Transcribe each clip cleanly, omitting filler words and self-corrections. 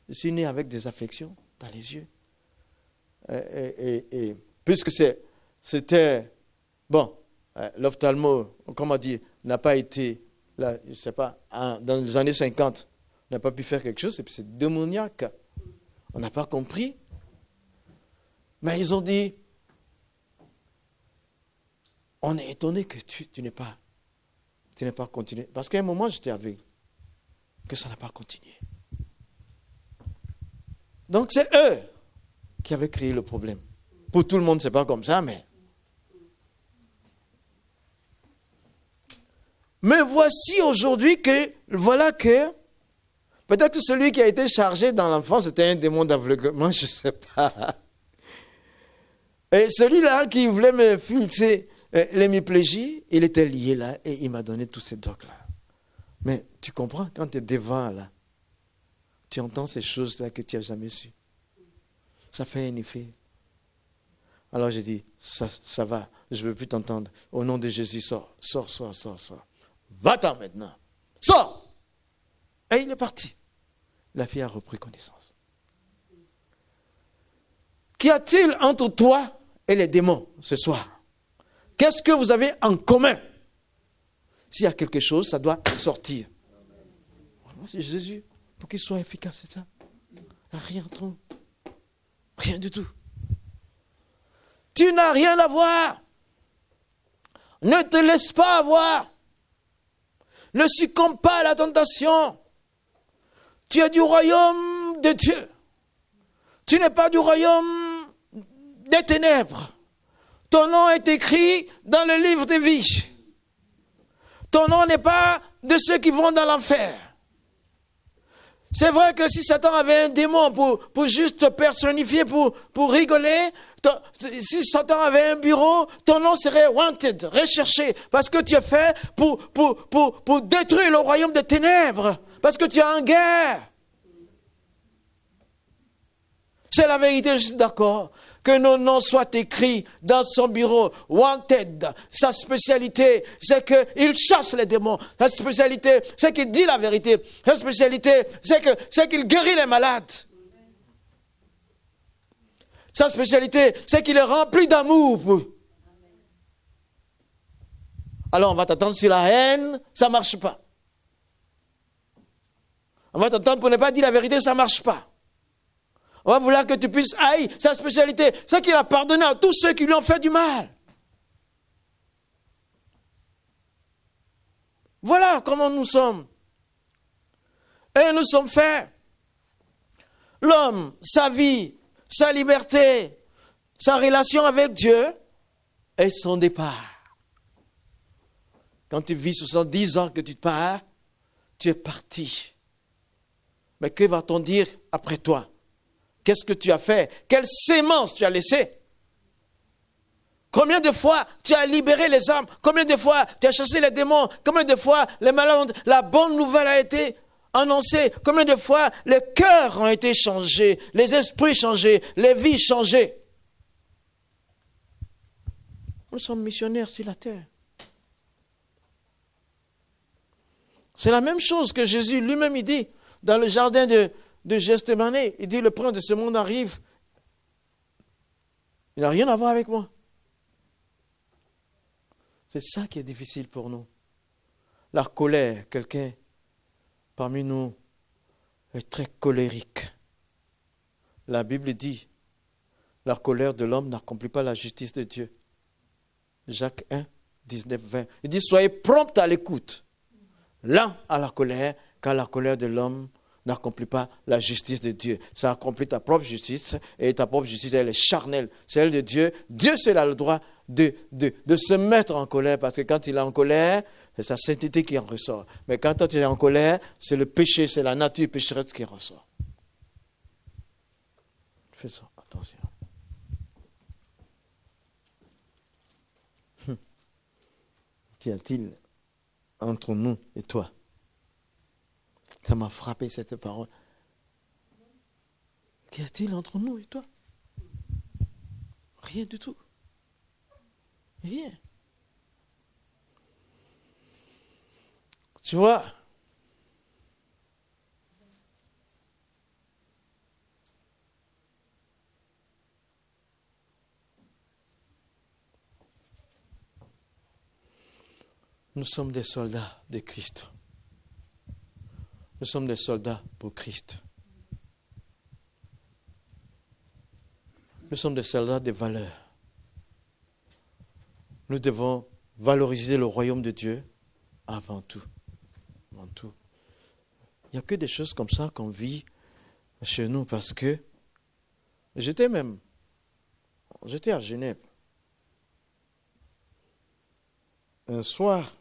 Je suis né avec des affections dans les yeux. Et puisque c'était... Bon, l'ophtalmo, comment dire, n'a pas été, là, je ne sais pas, dans les années 50, on n'a pas pu faire quelque chose, et puis c'est démoniaque. On n'a pas compris. Mais ils ont dit, on est étonné que tu n'aies pas continué. Parce qu'à un moment, j'étais aveugle, que ça n'a pas continué. Donc c'est eux qui avaient créé le problème. Pour tout le monde, ce n'est pas comme ça, mais... Mais voici aujourd'hui que, voilà que, peut-être que celui qui a été chargé dans l'enfance, c'était un démon d'aveuglement, je ne sais pas. Et celui-là qui voulait me fixer l'hémiplégie, il était lié là et il m'a donné tous ces docs-là. Mais tu comprends, quand tu es devant là, tu entends ces choses-là que tu n'as jamais su. Ça fait un effet. Alors j'ai dit, ça va, je ne veux plus t'entendre. Au nom de Jésus, sors. Va-t'en maintenant. Sors. Et il est parti. La fille a repris connaissance. Qu'y a-t-il entre toi et les démons ce soir? Qu'est-ce que vous avez en commun? S'il y a quelque chose, ça doit sortir. C'est Jésus. Pour qu'il soit efficace, c'est ça. Rien entre nous. Rien du tout. Tu n'as rien à voir. Ne te laisse pas avoir. Ne succombe pas à la tentation. Tu es du royaume de Dieu. Tu n'es pas du royaume des ténèbres. Ton nom est écrit dans le livre de vie. Ton nom n'est pas de ceux qui vont dans l'enfer. C'est vrai que si Satan avait un démon pour juste te personnifier, pour rigoler, si Satan avait un bureau, ton nom serait wanted, recherché, parce que tu es fait pour détruire le royaume des ténèbres, parce que tu es en guerre. C'est la vérité, je suis d'accord. Que nos noms soient écrits dans son bureau, wanted. Sa spécialité, c'est qu'il chasse les démons. Sa spécialité, c'est qu'il dit la vérité. Sa spécialité, c'est qu'il guérit les malades. Sa spécialité, c'est qu'il est rempli d'amour. Alors on va t'attendre sur la haine, ça ne marche pas. On va t'attendre pour ne pas dire la vérité, ça ne marche pas. On va vouloir que tu puisses haïr. Sa spécialité, c'est qu'il a pardonné à tous ceux qui lui ont fait du mal. Voilà comment nous sommes. Et nous sommes faits. L'homme, sa vie, sa liberté, sa relation avec Dieu et son départ. Quand tu vis 70 ans que tu te pars, tu es parti. Mais que va-t-on dire après toi? Qu'est-ce que tu as fait? Quelle sémence tu as laissée? Combien de fois tu as libéré les âmes? Combien de fois tu as chassé les démons? Combien de fois les malades, la bonne nouvelle a été annoncée? Combien de fois les cœurs ont été changés, les esprits changés, les vies changées? Nous sommes missionnaires sur la terre. C'est la même chose que Jésus lui-même il dit dans le jardin de Gethsémane. Il dit, le prince de ce monde arrive. Il n'a rien à voir avec moi. C'est ça qui est difficile pour nous. La colère, quelqu'un parmi nous est très colérique. La Bible dit, la colère de l'homme n'accomplit pas la justice de Dieu. Jacques 1, 19, 20. Il dit, soyez prompts à l'écoute, lents à la colère, car la colère de l'homme n'accomplit pas la justice de Dieu. Ça accomplit ta propre justice, et ta propre justice, elle est charnelle. Celle de Dieu. Dieu, seul a le droit de se mettre en colère, parce que quand il est en colère, c'est sa sainteté qui en ressort. Mais quand tu es en colère, c'est le péché, c'est la nature pécheresse qui ressort. Fais ça, attention. Qu'y a-t-il entre nous et toi? Ça m'a frappé cette parole. Qu'y a-t-il entre nous et toi? Rien du tout. Rien. Tu vois, Nous sommes des soldats de Christ. Nous sommes des soldats pour Christ. Nous sommes des soldats de valeur. Nous devons valoriser le royaume de Dieu avant tout. Avant tout. Il n'y a que des choses comme ça qu'on vit chez nous parce que j'étais à Genève. Un soir,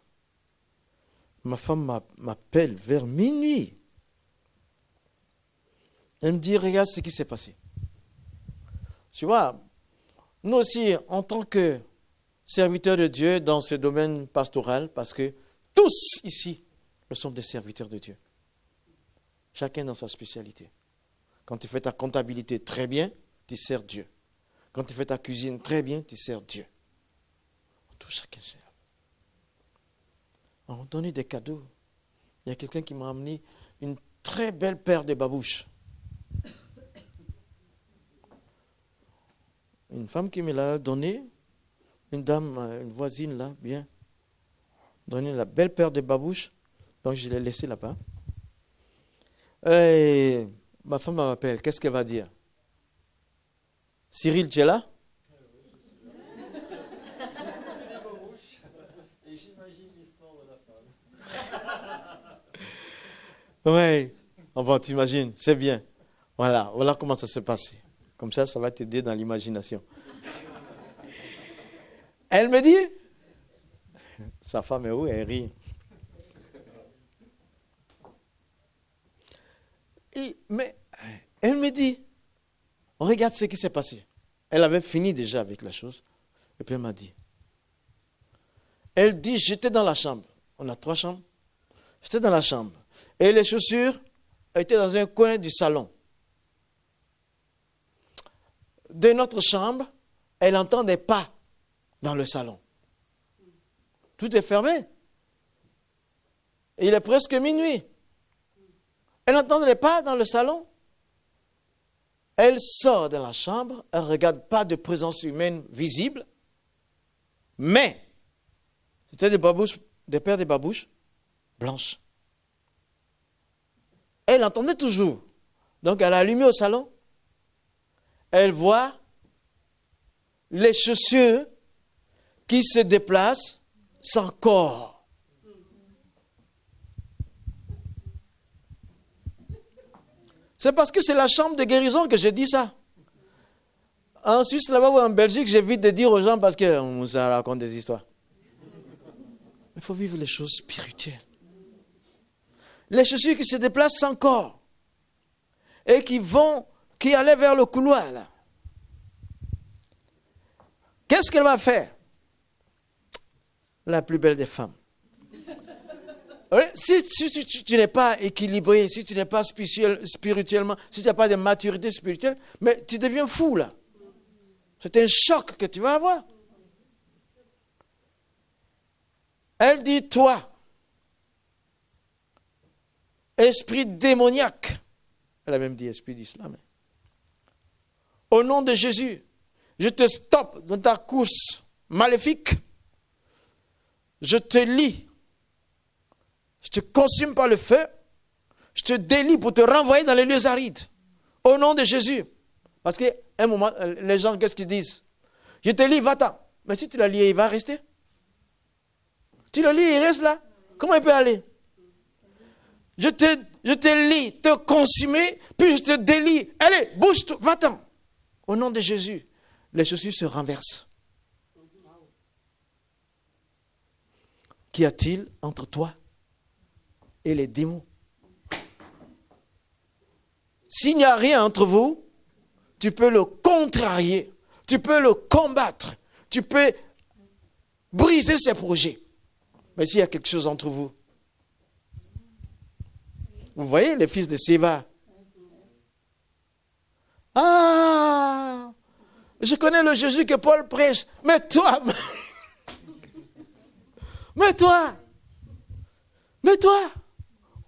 ma femme m'appelle vers minuit. Elle me dit, regarde ce qui s'est passé. Tu vois, nous aussi, en tant que serviteurs de Dieu dans ce domaine pastoral, parce que tous ici, nous sommes des serviteurs de Dieu. Chacun dans sa spécialité. Quand tu fais ta comptabilité très bien, tu sers Dieu. Quand tu fais ta cuisine très bien, tu sers Dieu. Tout chacun sert. On m'a donné des cadeaux. Il y a quelqu'un qui m'a amené une très belle paire de babouches. Une femme qui me l'a donné, une dame, une voisine là, bien, donné la belle paire de babouches. Donc je l'ai laissée là-bas. Et ma femme m'appelle. Qu'est-ce qu'elle va dire? Cyril, tu es là? Oui, enfin, tu imagines, c'est bien. Voilà comment ça s'est passé. Comme ça va t'aider dans l'imagination. Elle me dit, sa femme est où? Elle rit. Mais elle me dit, regarde ce qui s'est passé. Elle avait fini déjà avec la chose. Et puis elle m'a dit, j'étais dans la chambre. On a 3 chambres. J'étais dans la chambre. Et les chaussures étaient dans un coin du salon. De notre chambre, elle entend des pas dans le salon. Tout est fermé. Il est presque minuit. Elle entend les pas dans le salon. Elle sort de la chambre. Elle ne regarde pas de présence humaine visible. Mais, c'était des paires de babouches blanches. Elle entendait toujours. Donc, elle a allumé au salon. Elle voit les chaussures qui se déplacent sans corps. C'est parce que c'est la chambre de guérison que je dis ça. En Suisse, là-bas ou en Belgique, j'évite de dire aux gens parce que ça raconte des histoires. Il faut vivre les choses spirituelles. Les chaussures qui se déplacent sans corps et qui allaient vers le couloir là. Qu'est-ce qu'elle va faire? La plus belle des femmes. Si tu n'es pas équilibré, si tu n'es pas spirituellement, si tu n'as pas de maturité spirituelle, mais tu deviens fou là. C'est un choc que tu vas avoir. Elle dit, toi, esprit démoniaque. Elle a même dit esprit d'islam. Au nom de Jésus, je te stoppe dans ta course maléfique. Je te lie. Je te consume par le feu. Je te délie pour te renvoyer dans les lieux arides. Au nom de Jésus. Parce qu'à un moment, les gens, qu'est-ce qu'ils disent? Je te lie, va-t'en. Mais si tu l'as lié, il va rester. Tu le lis, il reste là. Comment il peut aller? Je te lie, te consumer, puis je te délie. Allez, bouge-toi, va-t'en. Au nom de Jésus, les chaussures se renversent. Qu'y a-t-il entre toi et les démons? S'il n'y a rien entre vous, tu peux le contrarier, tu peux le combattre, tu peux briser ses projets. Mais s'il y a quelque chose entre vous, vous voyez les fils de Séva. Ah, je connais le Jésus que Paul prêche. Mais toi,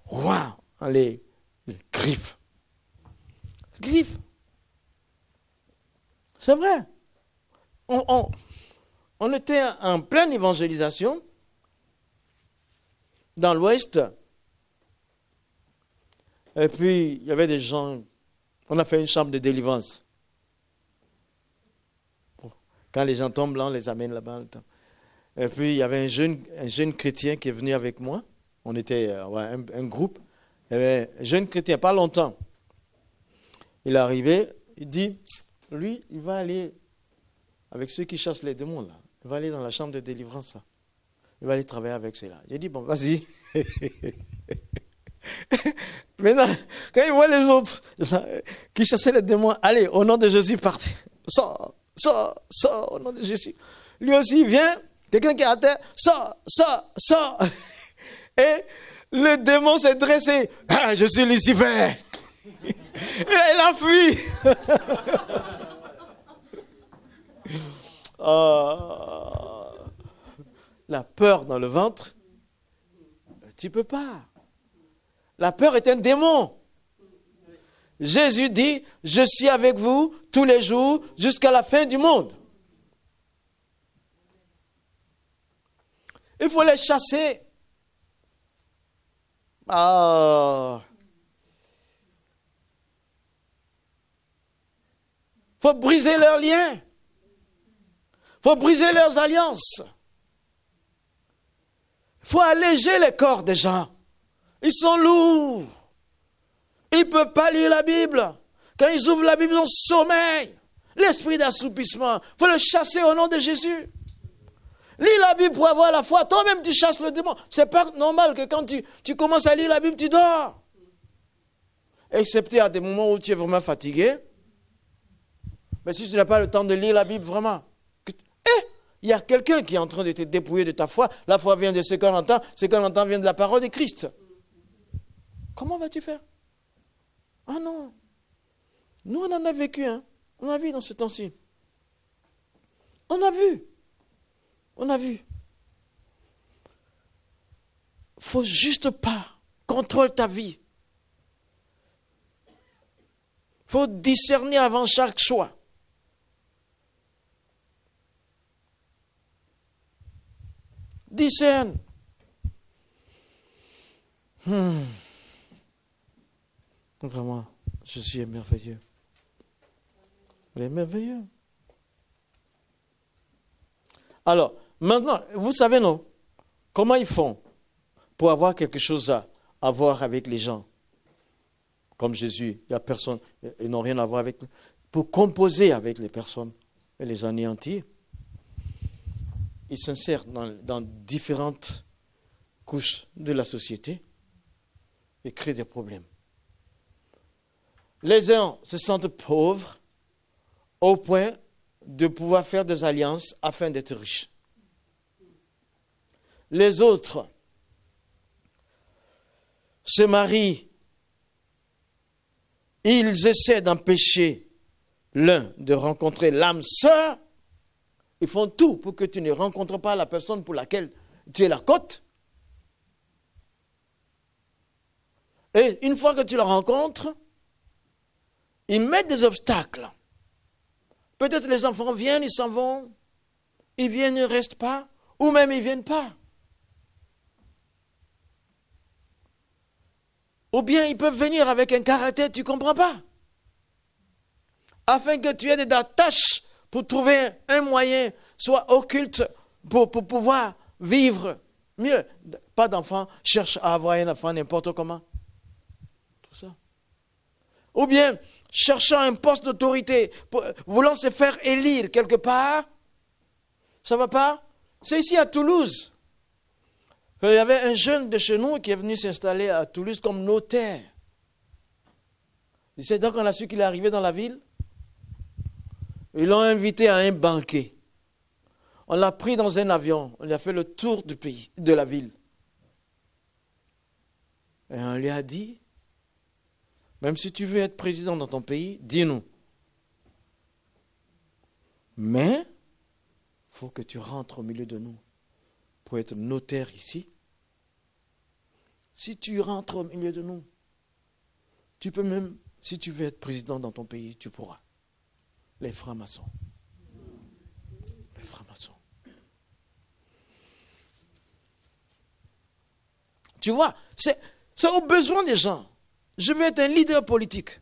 wow, allez, griffes. C'est vrai. On était en pleine évangélisation. dans l'Ouest. Et puis, il y avait des gens, on a fait une chambre de délivrance. Quand les gens tombent là, on les amène là-bas. Et puis, il y avait un jeune chrétien qui est venu avec moi. On était un groupe. Il y avait un jeune chrétien, pas longtemps. Il est arrivé, il dit, lui, il va aller avec ceux qui chassent les démons là. Il va aller dans la chambre de délivrance là. Il va aller travailler avec ceux-là. J'ai dit, bon, vas-y. Maintenant, quand il voit les autres qui chassaient les démons, allez, au nom de Jésus, partez. Sors, au nom de Jésus. Lui aussi, il vient, quelqu'un qui est à terre, sors. Et le démon s'est dressé. Ah, je suis Lucifer. Et il a fui. La peur dans le ventre, tu ne peux pas. La peur est un démon. Jésus dit, je suis avec vous tous les jours jusqu'à la fin du monde. Il faut les chasser. Il faut briser leurs liens. Il faut briser leurs alliances. Il faut alléger les corps des gens. Ils sont lourds. Ils ne peuvent pas lire la Bible. Quand ils ouvrent la Bible, ils ont sommeil. L'esprit d'assoupissement. Il faut le chasser au nom de Jésus. Lis la Bible pour avoir la foi. Toi-même, tu chasses le démon. Ce n'est pas normal que quand tu commences à lire la Bible, tu dors. Excepté à des moments où tu es vraiment fatigué. Mais si tu n'as pas le temps de lire la Bible vraiment, il y a quelqu'un qui est en train de te dépouiller de ta foi. La foi vient de ce qu'on entend. Ce qu'on entend vient de la parole de Christ. Comment vas-tu faire? Ah non. Nous, on en a vécu. On a vu dans ce temps-ci. On a vu. Faut juste pas. Contrôle ta vie. Faut discerner avant chaque choix. Discerne. Vraiment, Jésus est merveilleux. Il est merveilleux. Alors, maintenant, vous savez, non? Comment ils font pour avoir quelque chose à voir avec les gens? Comme Jésus, il n'y a personne, ils n'ont rien à voir avec. Pour composer avec les personnes et les anéantir, ils s'insèrent dans différentes couches de la société et créent des problèmes. Les uns se sentent pauvres au point de pouvoir faire des alliances afin d'être riches. Les autres se marient. Ils essaient d'empêcher l'un de rencontrer l'âme sœur. Ils font tout pour que tu ne rencontres pas la personne pour laquelle tu es la côte. Et une fois que tu la rencontres, ils mettent des obstacles. Peut-être les enfants viennent, ils s'en vont. Ils viennent, ils ne restent pas. Ou même ils ne viennent pas. Ou bien ils peuvent venir avec un caractère, tu ne comprends pas. Afin que tu aies des tâches pour trouver un moyen, soit occulte, pour pouvoir vivre mieux. Pas d'enfant, cherche à avoir un enfant n'importe comment. Tout ça. Ou bien, cherchant un poste d'autorité, voulant se faire élire quelque part, ça ne va pas? C'est ici à Toulouse. Il y avait un jeune de chez nous qui est venu s'installer à Toulouse comme notaire. C'est donc on a su qu'il est arrivé dans la ville. Ils l'ont invité à un banquet. On l'a pris dans un avion. On lui a fait le tour du pays, de la ville. Et on lui a dit, même si tu veux être président dans ton pays, dis-nous. Mais, il faut que tu rentres au milieu de nous pour être notaire ici. Si tu rentres au milieu de nous, tu peux même, si tu veux être président dans ton pays, tu pourras. Les francs-maçons. Les francs-maçons. Tu vois, c'est au besoin des gens. Je veux être un leader politique.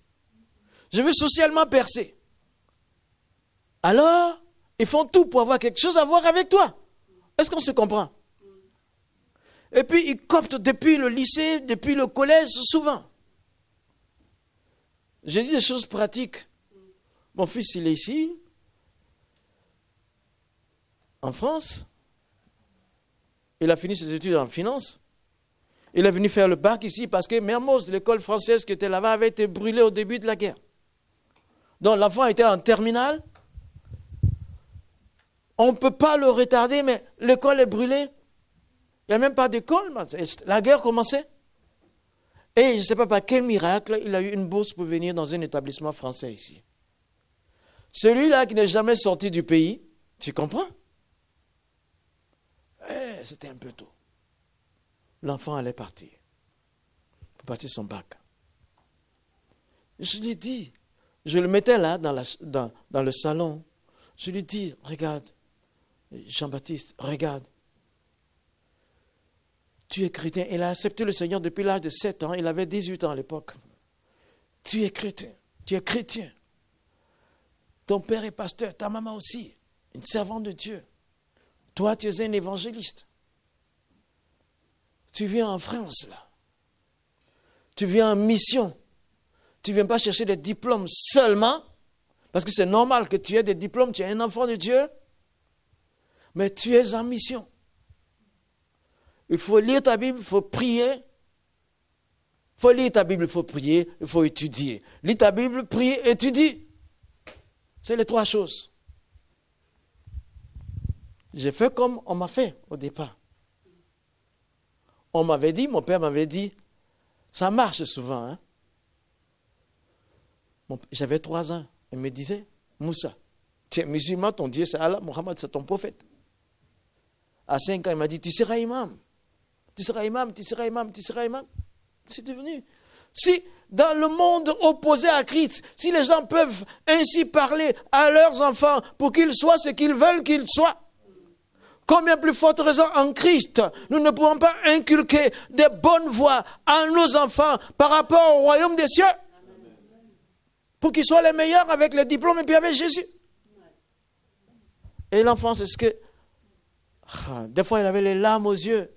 Je veux socialement percer. Alors, ils font tout pour avoir quelque chose à voir avec toi. Est-ce qu'on se comprend? Et puis, ils cooptent depuis le lycée, depuis le collège, souvent. J'ai dit des choses pratiques. Mon fils, il est ici, en France. Il a fini ses études en finance. Il est venu faire le bac ici parce que Mermoz, l'école française qui était là-bas, avait été brûlée au début de la guerre. Donc l'enfant était en terminale. On ne peut pas le retarder, mais l'école est brûlée. Il n'y a même pas d'école. La guerre commençait. Et je ne sais pas par quel miracle, il a eu une bourse pour venir dans un établissement français ici. Celui-là qui n'est jamais sorti du pays, tu comprends? C'était un peu tôt. L'enfant allait partir. Pour passer son bac. Je lui dis, je le mettais là dans le salon. Je lui dis, regarde, Jean-Baptiste, regarde. Tu es chrétien. Il a accepté le Seigneur depuis l'âge de 7 ans. Il avait 18 ans à l'époque. Tu es chrétien. Tu es chrétien. Ton père est pasteur. Ta maman aussi. Une servante de Dieu. Toi, tu es un évangéliste. Tu viens en France, là. Tu viens en mission. Tu ne viens pas chercher des diplômes seulement, parce que c'est normal que tu aies des diplômes, tu es un enfant de Dieu, mais tu es en mission. Il faut lire ta Bible, il faut prier. Il faut lire ta Bible, il faut prier, il faut étudier. Lis ta Bible, prie, étudie. C'est les 3 choses. J'ai fait comme on m'a fait au départ. On m'avait dit, mon père m'avait dit, ça marche souvent. Hein? J'avais 3 ans. Il me disait, Moussa, tu es musulman, ton Dieu c'est Allah, Mohammed c'est ton prophète. À 5 ans, il m'a dit, tu seras imam. Tu seras imam, tu seras imam, tu seras imam. C'est devenu. Si dans le monde opposé à Christ, si les gens peuvent ainsi parler à leurs enfants pour qu'ils soient ce qu'ils veulent qu'ils soient, combien plus forte raison en Christ, nous ne pouvons pas inculquer des bonnes voies à nos enfants par rapport au royaume des cieux, pour qu'ils soient les meilleurs avec les diplômes et puis avec Jésus. Et l'enfant, c'est ce que... des fois, il avait les larmes aux yeux.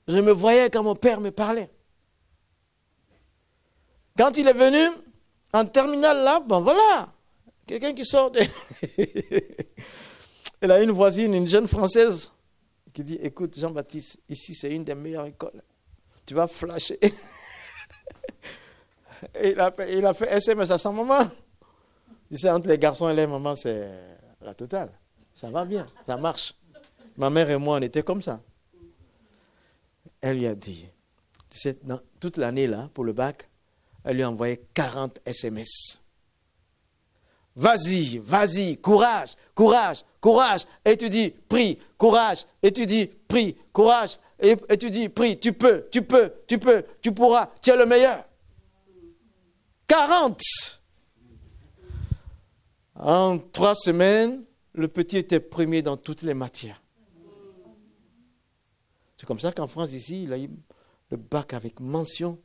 Je me voyais quand mon père me parlait. Quand il est venu, en terminale là, bon voilà, quelqu'un qui sort de... Elle a une voisine, une jeune Française, qui dit, écoute Jean-Baptiste, ici c'est une des meilleures écoles. Tu vas flasher. Et il a fait SMS à sa maman. Il dit, entre les garçons et les mamans, c'est la totale. Ça va bien, ça marche. Ma mère et moi, on était comme ça. Elle lui a dit, toute l'année là, pour le bac, elle lui a envoyé 40 SMS. Vas-y, vas-y, courage, courage, courage, étudie, prie, courage, étudie, prie, courage, étudie, prie, tu peux, tu pourras, tu es le meilleur. 40. En 3 semaines, le petit était premier dans toutes les matières. C'est comme ça qu'en France, ici, il a eu le bac avec mention.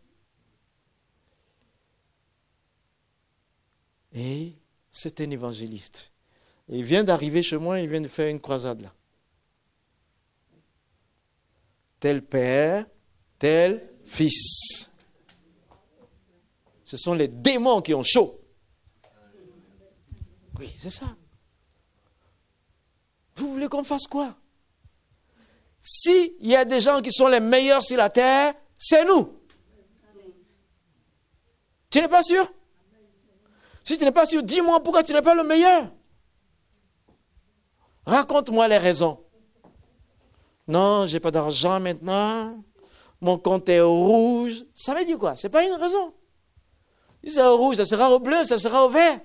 Et c'est un évangéliste. Et il vient d'arriver chez moi, il vient de faire une croisade là. Tel père, tel fils. Ce sont les démons qui ont chaud. Oui, c'est ça. Vous voulez qu'on fasse quoi? S'il y a des gens qui sont les meilleurs sur la terre, c'est nous. Tu n'es pas sûr? Si tu n'es pas sûr, dis-moi pourquoi tu n'es pas le meilleur. Raconte-moi les raisons. Non, je n'ai pas d'argent maintenant. Mon compte est au rouge. Ça veut dire quoi? Ce n'est pas une raison. Si c'est au rouge, ça sera au bleu, ça sera au vert.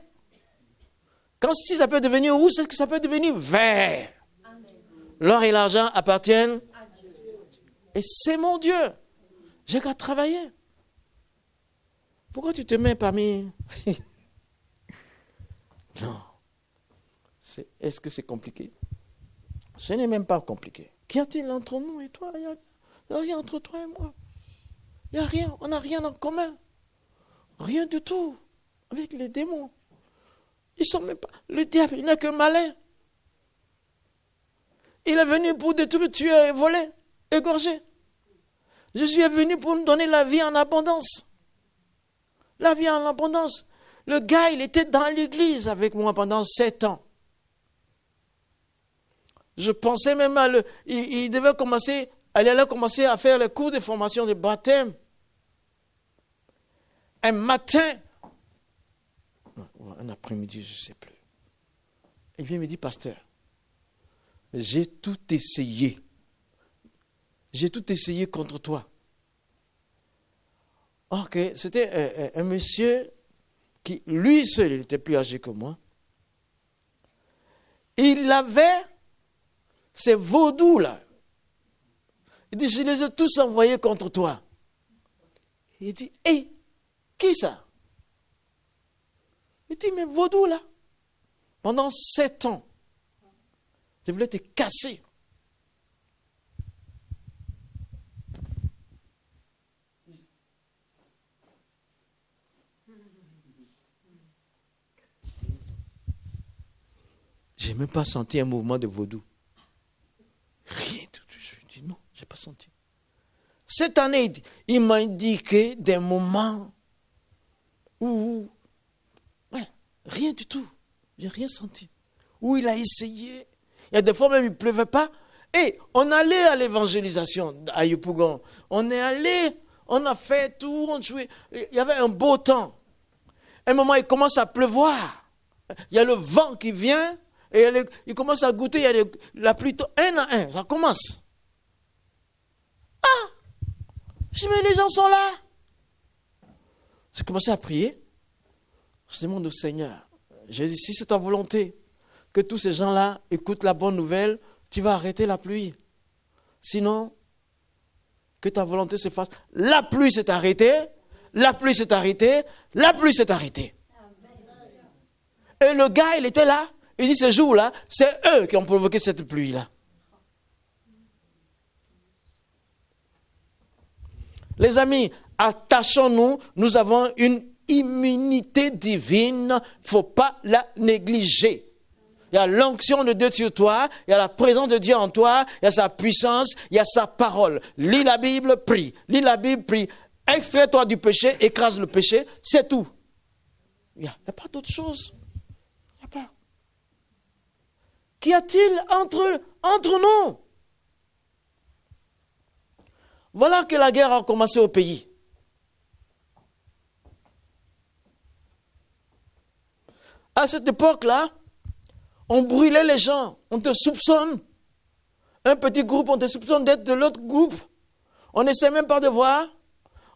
Quand si ça peut devenir rouge, c'est que ça peut devenir vert. L'or et l'argent appartiennent à Dieu. Et c'est mon Dieu. J'ai qu'à travailler. Pourquoi tu te mets parmi... Non. Est-ce que c'est compliqué? Ce n'est même pas compliqué. Qu'y a-t-il entre nous et toi? Il n'y a rien entre toi et moi. Il n'y a rien, on n'a rien en commun. Rien du tout avec les démons. Ils sont même pas. Le diable, il n'a que malin. Il est venu pour détruire, tuer, voler, égorger. Jésus est venu pour nous donner la vie en abondance. La vie en abondance. Le gars, il était dans l'église avec moi pendant 7 ans. Je pensais même à il devait commencer, elle allait commencer à faire les cours de formation de baptême. Un matin, un après-midi, je ne sais plus. Il vient me dire, pasteur, j'ai tout essayé. J'ai tout essayé contre toi. Ok, c'était un monsieur qui, lui seul, il était plus âgé que moi. Il avait ces vaudous-là. Il dit, je les ai tous envoyés contre toi. Il dit, hé, qui ça? Il dit, mais vaudou là, pendant 7 ans, je voulais te casser. Je n'ai même pas senti un mouvement de vaudou. Rien du tout. Je dis non, je n'ai pas senti. Cette année, il m'a indiqué des moments où, rien du tout, je n'ai rien senti. Où il a essayé. Il y a des fois même il ne pleuvait pas. Et on allait à l'évangélisation à Yopougon. On est allé, on a fait tout, on jouait. Il y avait un beau temps. À un moment, il commence à pleuvoir. Il y a le vent qui vient. Et il commence à goûter, il y a la pluie, un à un, ça commence. Ah! Je dis, mais les gens sont là. J'ai commencé à prier. Je demande au Seigneur, j'ai dit, si c'est ta volonté que tous ces gens-là écoutent la bonne nouvelle, tu vas arrêter la pluie. Sinon, que ta volonté se fasse. La pluie s'est arrêtée, la pluie s'est arrêtée, la pluie s'est arrêtée. Et le gars, il était là. Il dit, ce jour-là, c'est eux qui ont provoqué cette pluie-là. Les amis, attachons-nous, nous avons une immunité divine, il ne faut pas la négliger. Il y a l'onction de Dieu sur toi, il y a la présence de Dieu en toi, il y a sa puissance, il y a sa parole. Lis la Bible, prie. Lis la Bible, prie. Extrais-toi du péché, écrase le péché, c'est tout. Il n'y a pas d'autre chose. Il n'y a pas. Qu'y a-t-il entre nous? Voilà que la guerre a commencé au pays. À cette époque-là, on brûlait les gens, on te soupçonne. Un petit groupe, on te soupçonne d'être de l'autre groupe. On n'essaie même pas de voir.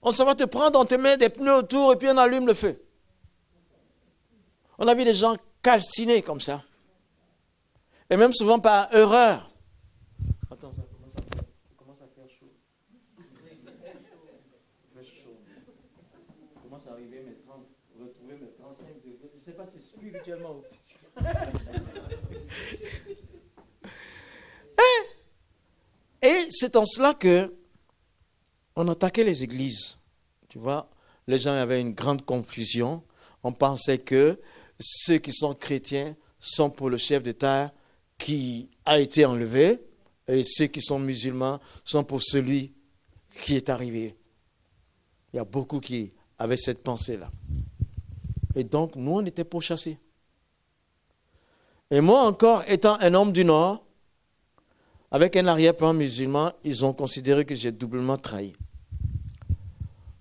On s'en va te prendre, on te met des pneus autour et puis on allume le feu. On a vu des gens calcinés comme ça. Et même souvent par erreur. Attends, ça commence à faire chaud. Je commence à arriver retrouver mes 35 degrés. Je ne sais pas si c'est spirituellement ou Et c'est en cela que on attaquait les églises. Tu vois, les gens avaient une grande confusion. On pensait que ceux qui sont chrétiens sont pour le chef d'État qui a été enlevé, et ceux qui sont musulmans sont pour celui qui est arrivé. Il y a beaucoup qui avaient cette pensée-là. Et donc, nous, on était pourchassés. Et moi encore, étant un homme du Nord, avec un arrière-plan musulman, ils ont considéré que j'ai doublement trahi.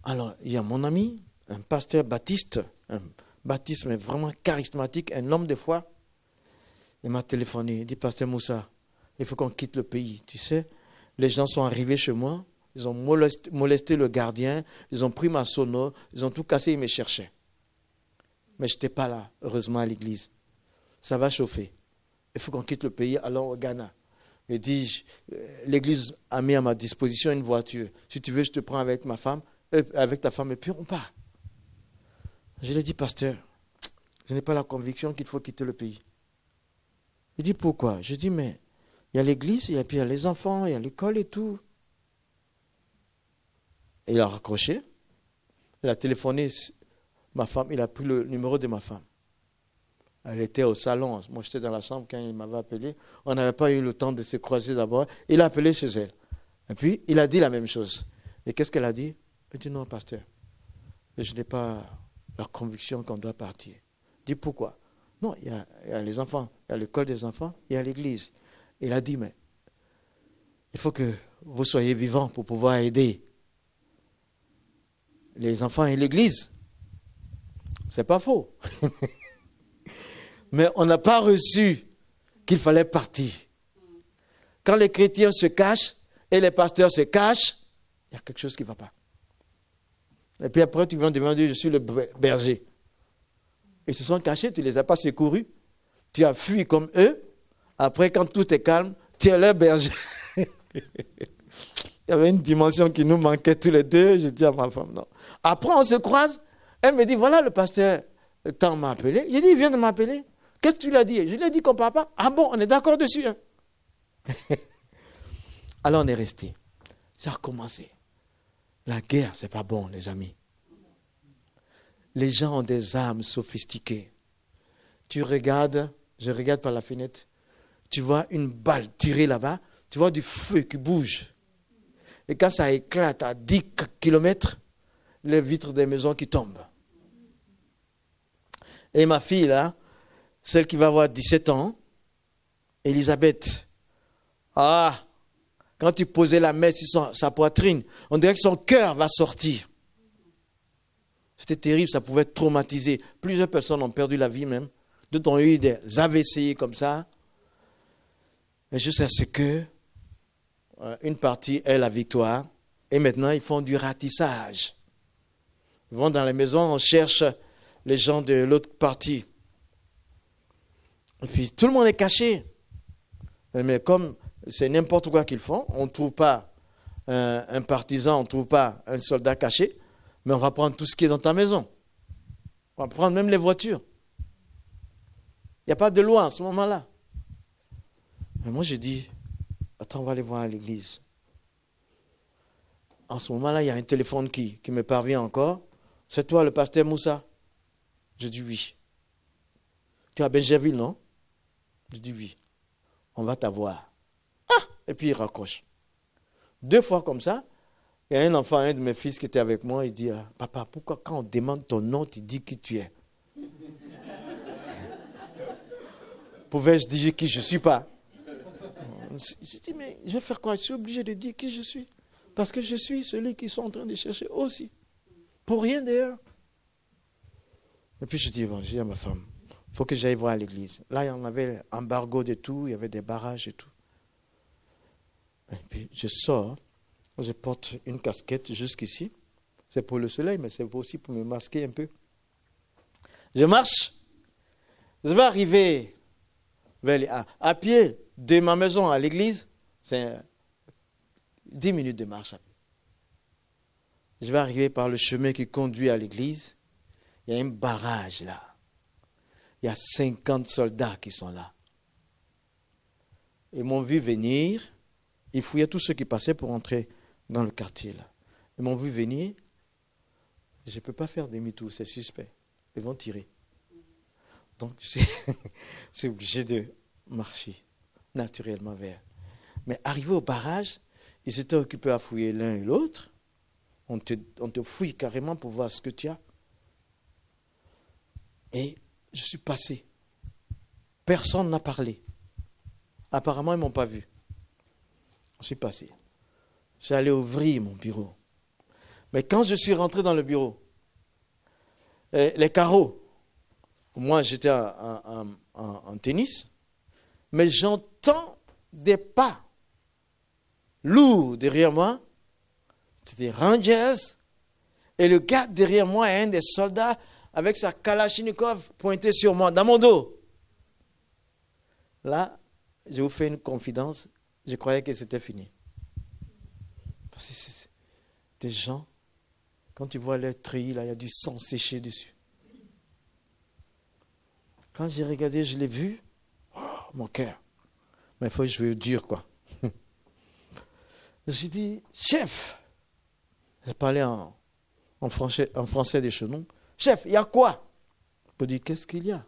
Alors, il y a mon ami, un pasteur baptiste, un baptisme vraiment charismatique, un homme de foi. Il m'a téléphoné, il dit, pasteur Moussa, il faut qu'on quitte le pays. Tu sais, les gens sont arrivés chez moi, ils ont molesté le gardien, ils ont pris ma sono, ils ont tout cassé, ils me cherchaient. Mais je n'étais pas là, heureusement, à l'église. Ça va chauffer. Il faut qu'on quitte le pays, allons au Ghana. Il dit, l'église a mis à ma disposition une voiture. Si tu veux, je te prends avec ma femme, avec ta femme, et puis on part. Je lui ai dit, pasteur, je n'ai pas la conviction qu'il faut quitter le pays. Il dit, pourquoi? Je dis, mais il y a l'église, et puis il y a les enfants, il y a l'école et tout. Il a raccroché. Il a téléphoné. Ma femme, il a pris le numéro de ma femme. Elle était au salon. Moi, j'étais dans la chambre quand il m'avait appelé. On n'avait pas eu le temps de se croiser d'abord. Il a appelé chez elle. Et puis, il a dit la même chose. Et qu'est-ce qu'elle a dit? Elle dit non, pasteur. Je n'ai pas la conviction qu'on doit partir. Je dis pourquoi? Non, il y a les enfants. Il y a l'école des enfants. Il y a l'église. Il a dit, mais il faut que vous soyez vivants pour pouvoir aider les enfants et l'église. C'est pas faux. Mais on n'a pas reçu qu'il fallait partir. Quand les chrétiens se cachent et les pasteurs se cachent, il y a quelque chose qui ne va pas. Et puis après, tu viens demander, je suis le berger. Ils se sont cachés, tu ne les as pas secourus. Tu as fui comme eux. Après, quand tout est calme, tu es leur berger. Il y avait une dimension qui nous manquait tous les deux. Je dis à ma femme, non. Après, on se croise. Elle me dit, voilà, le pasteur tant m'a appelé. J'ai dit, il vient de m'appeler. Qu'est-ce que tu lui as dit? Je lui ai dit qu'on ne parle pas. Ah bon, on est d'accord dessus. Hein? Alors on est resté. Ça a recommencé. La guerre, ce n'est pas bon, les amis. Les gens ont des armes sophistiquées. Tu regardes, je regarde par la fenêtre, tu vois une balle tirée là-bas, tu vois du feu qui bouge. Et quand ça éclate à 10 km, les vitres des maisons qui tombent. Et ma fille là, celle qui va avoir 17 ans, Elisabeth, quand tu posais la main sur sa poitrine, on dirait que son cœur va sortir. C'était terrible, ça pouvait traumatiser. Plusieurs personnes ont perdu la vie même. D'autres ont eu des AVC comme ça. Mais jusqu'à ce que une partie ait la victoire. Et maintenant, ils font du ratissage. Ils vont dans les maisons, on cherche les gens de l'autre partie. Et puis, tout le monde est caché. Mais comme c'est n'importe quoi qu'ils font, on ne trouve pas un partisan, on ne trouve pas un soldat caché, mais on va prendre tout ce qui est dans ta maison. On va prendre même les voitures. Il n'y a pas de loi en ce moment-là. Mais moi, je dis, attends, on va aller voir à l'église. En ce moment-là, il y a un téléphone qui me parvient encore. C'est toi, le pasteur Moussa? Je dis oui. Tu es à Benjerville, non? Je dis oui. On va t'avoir. Et puis il raccroche. 2 fois comme ça, il y a un enfant, un de mes fils qui était avec moi, il dit, papa, pourquoi quand on demande ton nom, tu dis qui tu es? Pouvais-je dire qui je ne suis pas? Je dis, mais je vais faire quoi? Je suis obligé de dire qui je suis. Parce que je suis celui qu'ils sont en train de chercher aussi. Pour rien d'ailleurs. Et puis je dis, bon, je dis à ma femme, il faut que j'aille voir à l'église. Là, il y en avait embargo de tout, il y avait des barrages et tout. Et puis je sors, je porte une casquette jusqu'ici. C'est pour le soleil, mais c'est aussi pour me masquer un peu. Je marche. Je vais arriver à pied de ma maison à l'église. C'est 10 minutes de marche à pied. Je vais arriver par le chemin qui conduit à l'église. Il y a un barrage là. Il y a 50 soldats qui sont là. Ils m'ont vu venir. Ils fouillaient tous ceux qui passaient pour entrer dans le quartier là. Ils m'ont vu venir. Je ne peux pas faire demi-tour, c'est suspect. Ils vont tirer. Donc, c'est obligé de marcher naturellement vers. Mais arrivé au barrage, ils s'étaient occupés à fouiller l'un et l'autre. On te fouille carrément pour voir ce que tu as. Et je suis passé. Personne n'a parlé. Apparemment, ils ne m'ont pas vu. Je suis passé. Je suis allé ouvrir mon bureau. Mais quand je suis rentré dans le bureau, les carreaux, moi j'étais en tennis, mais j'entends des pas lourds derrière moi. C'était des Rangers. Et le gars derrière moi est un des soldats avec sa Kalachnikov pointée sur moi, dans mon dos. Là, je vous fais une confidence. Je croyais que c'était fini. Parce que c'est des gens, quand tu vois leur treillis, là, il y a du sang séché dessus. Quand j'ai regardé, je l'ai vu, mon cœur. Mais il faut que je veux dire quoi. J'ai dit, chef, J'ai parlé en français des Chenons. Chef, il y a quoi? Je lui dis, qu'est-ce qu'il y a?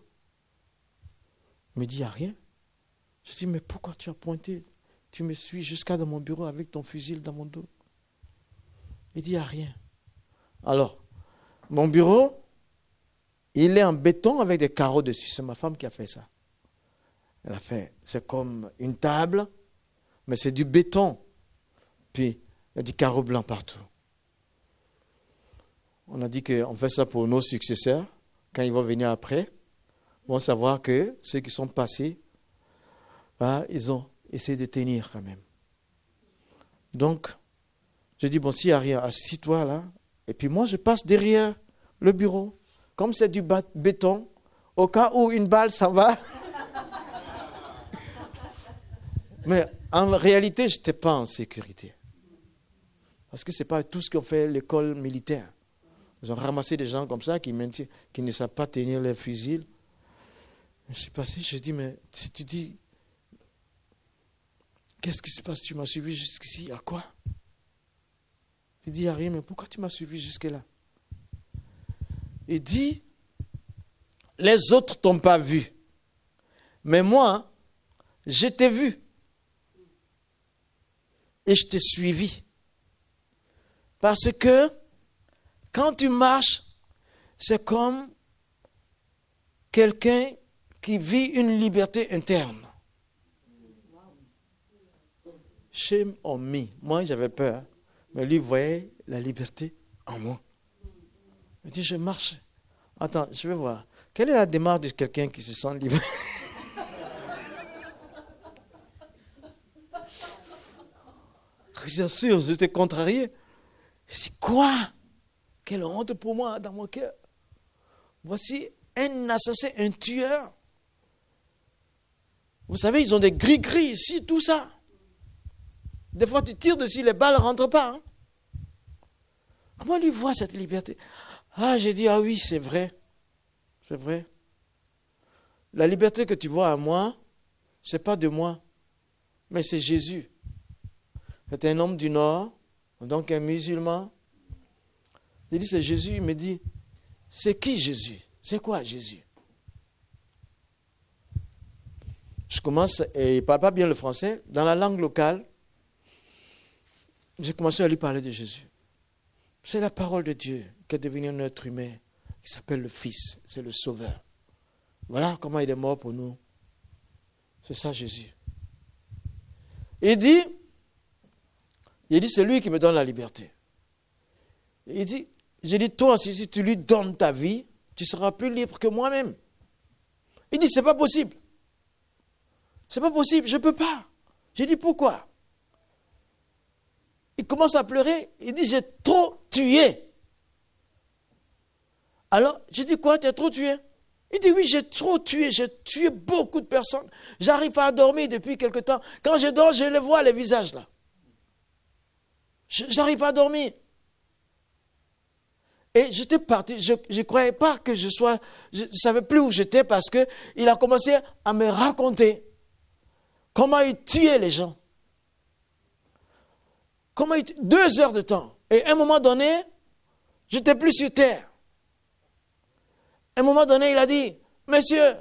Il me dit, il n'y a rien. Je dis, mais pourquoi tu as pointé? Tu me suis jusqu'à dans mon bureau avec ton fusil dans mon dos. Il dit, il n'y a rien. Alors, mon bureau, il est en béton avec des carreaux dessus. C'est ma femme qui a fait ça. Elle a fait, c'est comme une table, mais c'est du béton. Puis, il y a du carreau blanc partout. On a dit qu'on fait ça pour nos successeurs. Quand ils vont venir après, ils vont savoir que ceux qui sont passés, ils ont essayé de tenir quand même. Donc, je dis, bon, s'il n'y a rien, assis-toi là. Et puis moi, je passe derrière le bureau. Comme c'est du béton, au cas où une balle s'en va. Mais en réalité, je n'étais pas en sécurité. Parce que ce n'est pas tout ce qu'on fait l'école militaire. Ils ont ramassé des gens comme ça qui ne savent pas tenir les fusils. Je suis passé, je dis, mais si tu dis, qu'est-ce qui se passe? Tu m'as suivi jusqu'ici, à quoi? Il dit, il n'y a rien, mais pourquoi tu m'as suivi jusque-là? Il dit, les autres ne t'ont pas vu. Mais moi, je t'ai vu. Et je t'ai suivi. Parce que quand tu marches, c'est comme quelqu'un qui vit une liberté interne. Shame on me. Moi, j'avais peur. Mais lui voyait la liberté en moi. Il dit, je marche. Attends, je vais voir. Quelle est la démarche de quelqu'un qui se sent libre? Bien sûr, je t'ai contrarié. Je dis, quoi? Quelle honte pour moi dans mon cœur. Voici un assassin, un tueur. Vous savez, ils ont des gris-gris ici, tout ça. Des fois, tu tires dessus, les balles ne rentrent pas. Hein? Comment lui voit cette liberté? Ah, j'ai dit, ah oui, c'est vrai. C'est vrai. La liberté que tu vois à moi, ce n'est pas de moi, mais c'est Jésus. C'est un homme du Nord, donc un musulman. Il dit, c'est Jésus. Il me dit, c'est qui Jésus? C'est quoi Jésus? Je commence, et il ne parle pas bien le français, dans la langue locale, j'ai commencé à lui parler de Jésus. C'est la parole de Dieu qui est devenu un être humain. Il s'appelle le Fils, c'est le Sauveur. Voilà comment il est mort pour nous. C'est ça Jésus. Il dit, c'est lui qui me donne la liberté. Il dit, j'ai dit, toi, si tu lui donnes ta vie, tu seras plus libre que moi-même. Il dit, c'est pas possible. C'est pas possible, je ne peux pas. J'ai dit, pourquoi? Il commence à pleurer, il dit, j'ai trop tué. Alors, j'ai dit, quoi, tu as trop tué? Il dit, oui, j'ai trop tué, j'ai tué beaucoup de personnes. J'arrive pas à dormir depuis quelque temps. Quand je dors, je les vois, les visages là. J'arrive pas à dormir. Et j'étais parti, je ne croyais pas que je ne savais plus où j'étais parce qu'il a commencé à me raconter comment il tuait les gens. 2 heures de temps. Et à un moment donné, je n'étais plus sur terre. À un moment donné, il a dit, monsieur,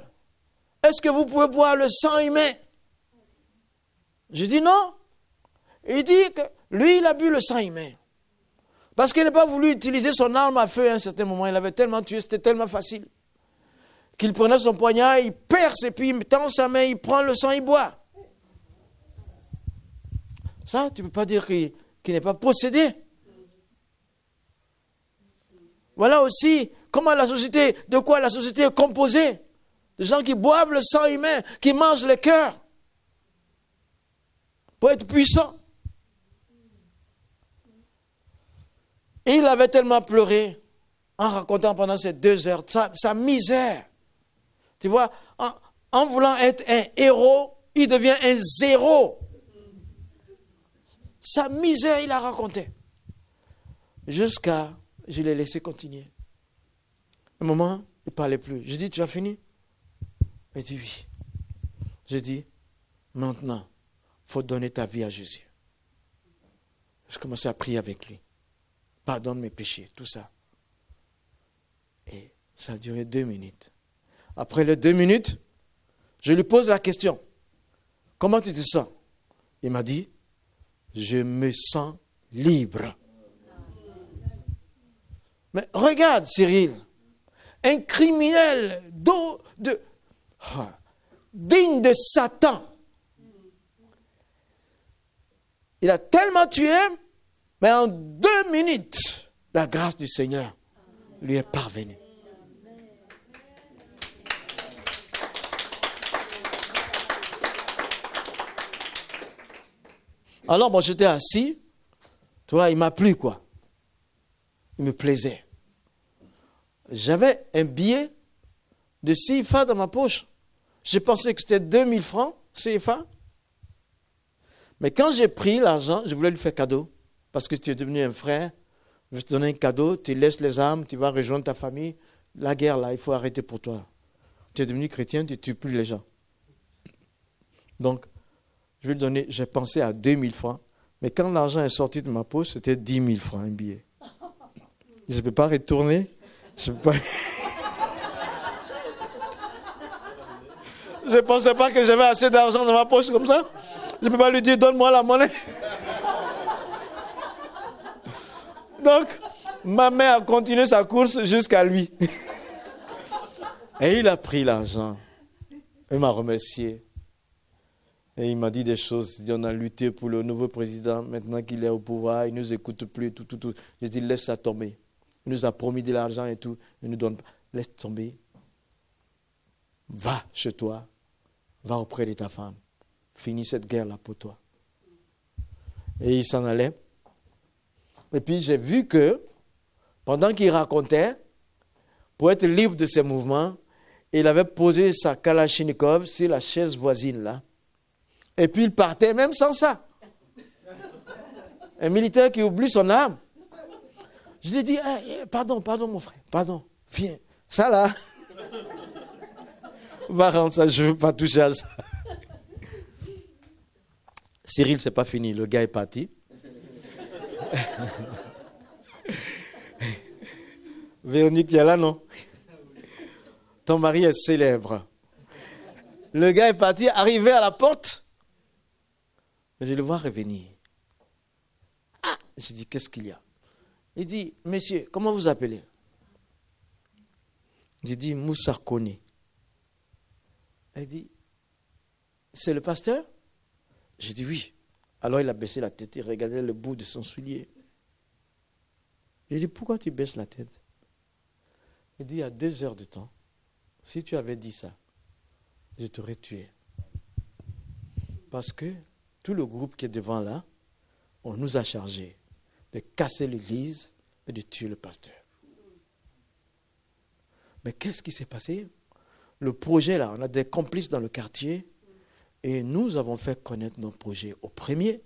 est-ce que vous pouvez boire le sang humain? Je dis non. Il dit que lui, il a bu le sang humain. Parce qu'il n'a pas voulu utiliser son arme à feu à un certain moment. Il avait tellement tué, c'était tellement facile. Qu'il prenait son poignard, il perce et puis il tend sa main, il prend le sang, il boit. Ça, tu ne peux pas dire qu'il n'est pas possédé. Voilà aussi comment de quoi la société est composée. De gens qui boivent le sang humain, qui mangent le cœur. Pour être puissants. Et il avait tellement pleuré en racontant pendant ces 2 heures sa misère. Tu vois, en voulant être un héros, il devient un zéro. Sa misère, il a raconté. Jusqu'à, je l'ai laissé continuer. Un moment, il ne parlait plus. Je dis, tu as fini? Il dit, oui. Je dis, maintenant, il faut donner ta vie à Jésus. Je commençais à prier avec lui. pardonne mes péchés, tout ça. Et ça a duré 2 minutes. Après les 2 minutes, je lui pose la question. Comment tu te sens? Il m'a dit, je me sens libre. Mais regarde, Cyril, un criminel digne de Satan. Il a tellement tué, mais en 2 minutes, la grâce du Seigneur lui est parvenue. Alors, moi, j'étais assis. Tu vois, il m'a plu, quoi. Il me plaisait. J'avais un billet de CFA dans ma poche. J'ai pensé que c'était 2000 francs CFA. Mais quand j'ai pris l'argent, je voulais lui faire cadeau. Parce que tu es devenu un frère. Je vais te donner un cadeau. Tu laisses les armes, tu vas rejoindre ta famille. La guerre, là, il faut arrêter pour toi. Tu es devenu chrétien, tu ne tues plus les gens. Donc, je vais lui donner, j'ai pensé à 2000 francs. Mais quand l'argent est sorti de ma poche, c'était 10 000 francs, un billet. Je ne peux pas retourner. Je ne pensais pas que j'avais assez d'argent dans ma poche comme ça. Je ne peux pas lui dire, donne-moi la monnaie. Donc, ma mère a continué sa course jusqu'à lui. Et il a pris l'argent. Il m'a remercié. Et il m'a dit des choses. Il dit, on a lutté pour le nouveau président. Maintenant qu'il est au pouvoir, il ne nous écoute plus. Tout. J'ai dit, laisse ça tomber. Il nous a promis de l'argent et tout. Il ne nous donne pas. Laisse tomber. Va chez toi. Va auprès de ta femme. Finis cette guerre-là pour toi. Et il s'en allait. Et puis j'ai vu que, pendant qu'il racontait, pour être libre de ses mouvements, il avait posé sa Kalachnikov sur la chaise voisine là. Et puis il partait même sans ça. Un militaire qui oublie son arme. Je lui ai dit, pardon mon frère, pardon, viens. Ça là, va rendre ça, je ne veux pas toucher à ça. Cyril, c'est pas fini, le gars est parti. Véronique, tu es là, non? Ton mari est célèbre. Le gars est parti, arrivé à la porte. Je le vois revenir. Ah, j'ai dit, qu'est-ce qu'il y a? Il dit, monsieur, comment vous appelez? J'ai dit, Moussa Kone. Il dit, c'est le pasteur? J'ai dit, oui. Alors il a baissé la tête, il regardait le bout de son soulier. J'ai dit, pourquoi tu baisses la tête? Il dit, il y a 2 heures de temps, si tu avais dit ça, je t'aurais tué. Parce que tout le groupe qui est devant là, on nous a chargés de casser l'église et de tuer le pasteur. Mais qu'est-ce qui s'est passé? Le projet là, on a des complices dans le quartier et nous avons fait connaître nos projets au premier.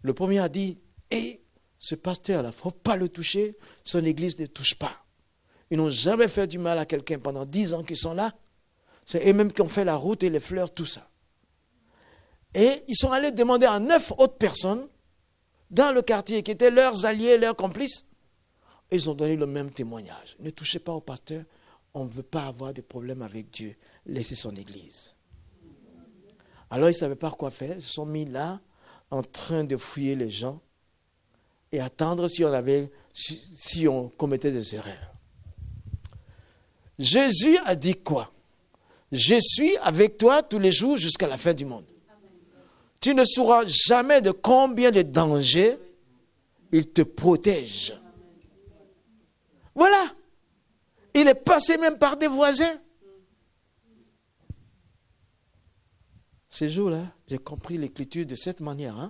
Le premier a dit, ce pasteur là, il ne faut pas le toucher, son église ne touche pas. Ils n'ont jamais fait du mal à quelqu'un pendant 10 ans qu'ils sont là. C'est eux-mêmes qui ont fait la route et les fleurs, tout ça. Et ils sont allés demander à 9 autres personnes dans le quartier qui étaient leurs alliés, leurs complices. Ils ont donné le même témoignage. Ne touchez pas au pasteur, on ne veut pas avoir de problème avec Dieu. Laissez son église. Alors ils ne savaient pas quoi faire. Ils se sont mis là en train de fouiller les gens et attendre si on commettait des erreurs. Jésus a dit quoi? Je suis avec toi tous les jours jusqu'à la fin du monde. Tu ne sauras jamais de combien de dangers il te protège. Voilà. Il est passé même par des voisins. Ces jours-là, j'ai compris l'écriture de cette manière.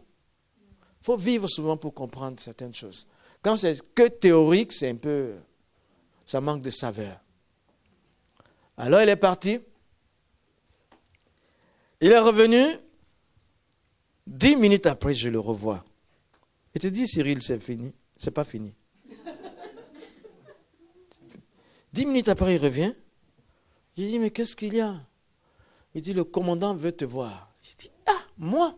Il faut vivre souvent pour comprendre certaines choses. Quand c'est que théorique, c'est un peu... ça manque de saveur. Alors il est parti. Il est revenu. 10 minutes après, je le revois. Il te dit, Cyril, c'est fini. C'est pas fini. 10 minutes après, il revient. Je dis, mais qu'est-ce qu'il y a? Il dit, le commandant veut te voir. Je dis, moi?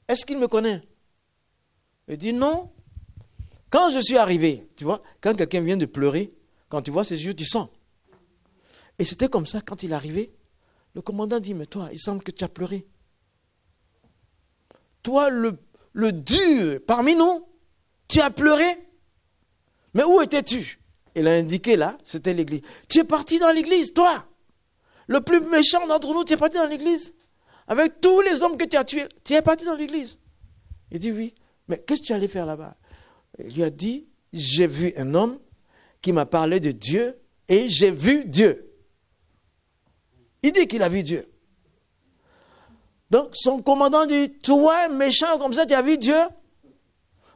Est-ce qu'il me connaît? Il dit, non. Quand je suis arrivé, tu vois, quand quelqu'un vient de pleurer, quand tu vois ses yeux, tu sens. Et c'était comme ça, quand il est arrivé, le commandant dit, mais toi, il semble que tu as pleuré. Toi, le dur parmi nous, tu as pleuré. Mais où étais-tu? Il a indiqué là, c'était l'église. Tu es parti dans l'église, toi. Le plus méchant d'entre nous, tu es parti dans l'église. Avec tous les hommes que tu as tués, tu es parti dans l'église. Il dit oui, mais qu'est-ce que tu allais faire là-bas? Il lui a dit, j'ai vu un homme qui m'a parlé de Dieu et j'ai vu Dieu. Il dit qu'il a vu Dieu. Donc son commandant dit, toi méchant comme ça, tu as vu Dieu?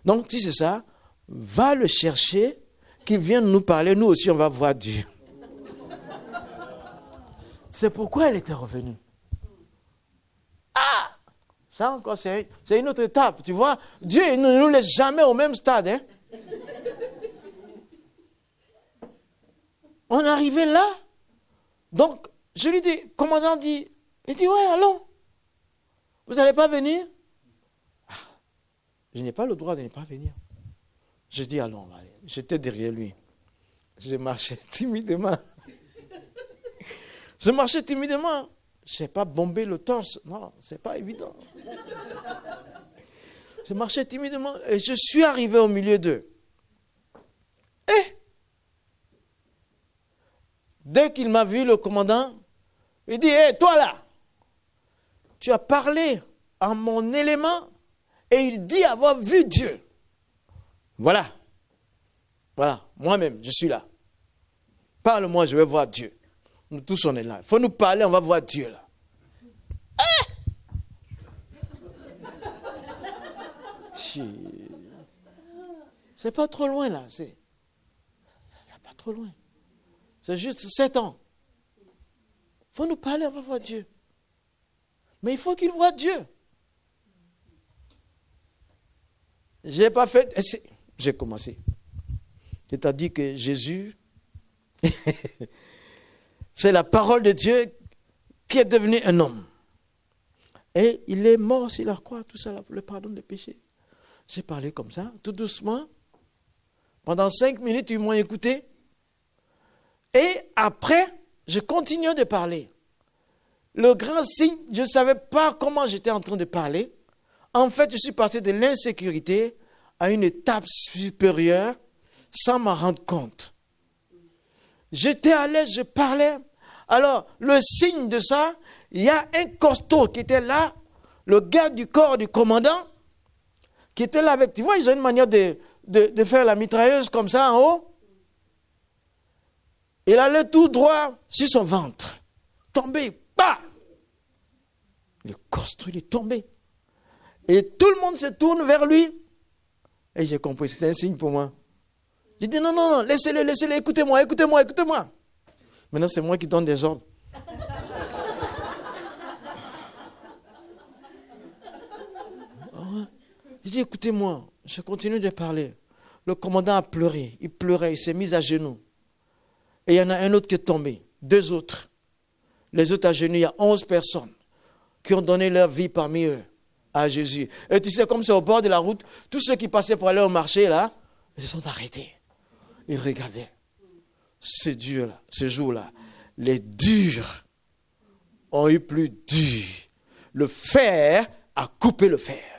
Donc si c'est ça, va le chercher, qu'il vienne nous parler, nous aussi on va voir Dieu. C'est pourquoi elle était revenue. Ah! Ça encore, c'est une autre étape, tu vois. Dieu ne nous laisse jamais au même stade. Hein? On est arrivé là. Donc, je lui dis, commandant dit, il dit, ouais, allons. Vous n'allez pas venir? Ah, je n'ai pas le droit de ne pas venir. Je dis, allons, allez. J'étais derrière lui. Je marchais timidement. Je marchais timidement. Je n'ai pas bombé le torse. Non, ce n'est pas évident. Je marchais timidement et je suis arrivé au milieu d'eux. Et dès qu'il m'a vu, le commandant, il dit, hé, toi là, tu as parlé en mon élément et il dit avoir vu Dieu. Voilà. Voilà, moi-même, je suis là. Parle-moi, je vais voir Dieu. Nous tous, on est là. Il faut nous parler, on va voir Dieu là. C'est pas trop loin là. C'est pas trop loin. C'est juste 7 ans. Il faut nous parler, on va voir Dieu. Mais il faut qu'il voie Dieu. J'ai pas fait. J'ai commencé. C'est-à-dire que Jésus, c'est la parole de Dieu qui est devenu un homme. Et il est mort sur la croix, tout ça, pour le pardon des péchés. J'ai parlé comme ça, tout doucement. Pendant 5 minutes, ils m'ont écouté. Et après, je continuais de parler. Le grand signe, je ne savais pas comment j'étais en train de parler. En fait, je suis passé de l'insécurité à une étape supérieure sans m'en rendre compte. J'étais à l'aise, je parlais. Alors, le signe de ça, il y a un costaud qui était là, le gars du corps du commandant, qui était là avec, tu vois, ils ont une manière de faire la mitrailleuse comme ça en haut. Il allait tout droit sur son ventre. Tombé, bah! Le costaud, il est tombé. Et tout le monde se tourne vers lui. Et j'ai compris, c'était un signe pour moi. J'ai dit non, non, non, laissez-le, écoutez-moi. Maintenant, c'est moi qui donne des ordres. J'ai dit, écoutez-moi, je continue de parler. Le commandant a pleuré, il s'est mis à genoux. Et il y en a un autre qui est tombé, 2 autres. Les autres à genoux, il y a 11 personnes qui ont donné leur vie parmi eux à Jésus. Et tu sais, comme c'est au bord de la route, tous ceux qui passaient pour aller au marché, là, ils se sont arrêtés. Ils regardaient. Ce Dieu-là, ce jour-là, les durs ont eu plus dur. Le fer a coupé le fer.